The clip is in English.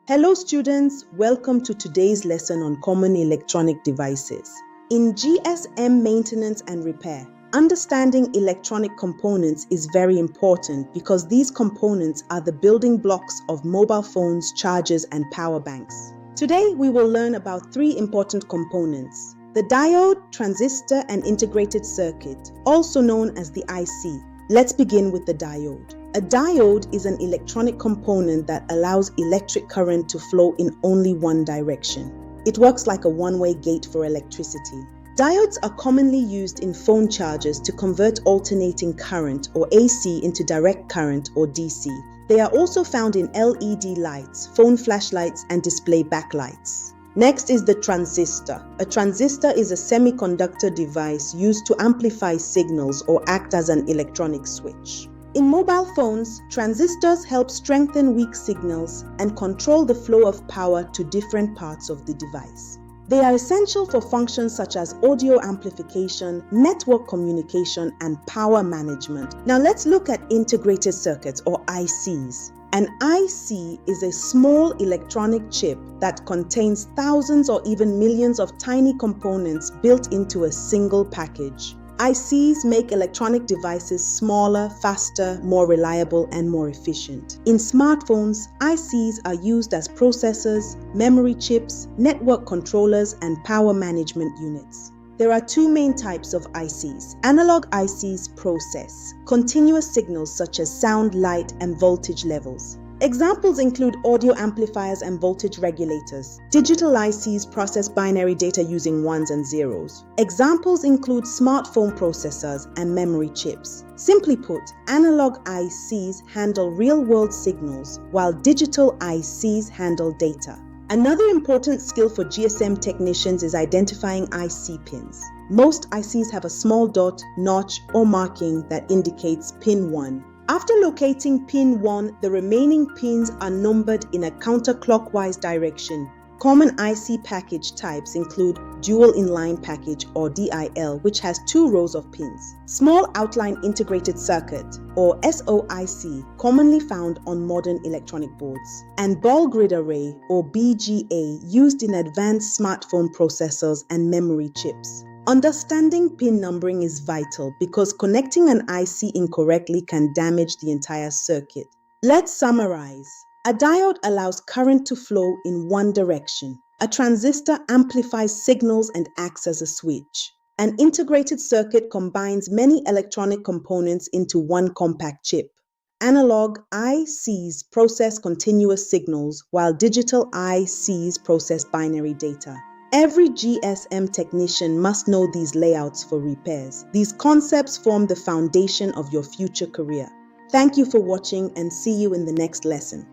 Hello students, welcome to today's lesson on common electronic devices. In GSM maintenance and repair, understanding electronic components is very important because these components are the building blocks of mobile phones, chargers, and power banks. Today we will learn about three important components: the diode, transistor, and integrated circuit, also known as the IC. Let's begin with the diode. A diode is an electronic component that allows electric current to flow in only one direction. It works like a one-way gate for electricity. Diodes are commonly used in phone chargers to convert alternating current or AC into direct current or DC. They are also found in LED lights, phone flashlights, and display backlights. Next is the transistor. A transistor is a semiconductor device used to amplify signals or act as an electronic switch. In mobile phones, transistors help strengthen weak signals and control the flow of power to different parts of the device. They are essential for functions such as audio amplification, network communication, and power management. Now let's look at integrated circuits or ICs. An IC is a small electronic chip that contains thousands or even millions of tiny components built into a single package. ICs make electronic devices smaller, faster, more reliable, and more efficient. In smartphones, ICs are used as processors, memory chips, network controllers, and power management units. There are two main types of ICs. Analog ICs process continuous signals such as sound, light, and voltage levels. Examples include audio amplifiers and voltage regulators. Digital ICs process binary data using ones and zeros. Examples include smartphone processors and memory chips. Simply put, analog ICs handle real-world signals, while digital ICs handle data. Another important skill for GSM technicians is identifying IC pins. Most ICs have a small dot, notch, or marking that indicates pin 1. After locating pin 1, the remaining pins are numbered in a counterclockwise direction. Common IC package types include dual inline package or DIL, which has 2 rows of pins. Small outline integrated circuit or SOIC, commonly found on modern electronic boards. And ball grid array or BGA, used in advanced smartphone processors and memory chips. Understanding pin numbering is vital because connecting an IC incorrectly can damage the entire circuit. Let's summarize. A diode allows current to flow in one direction. A transistor amplifies signals and acts as a switch. An integrated circuit combines many electronic components into one compact chip. Analog ICs process continuous signals, while digital ICs process binary data. Every GSM technician must know these layouts for repairs. These concepts form the foundation of your future career. Thank you for watching and see you in the next lesson.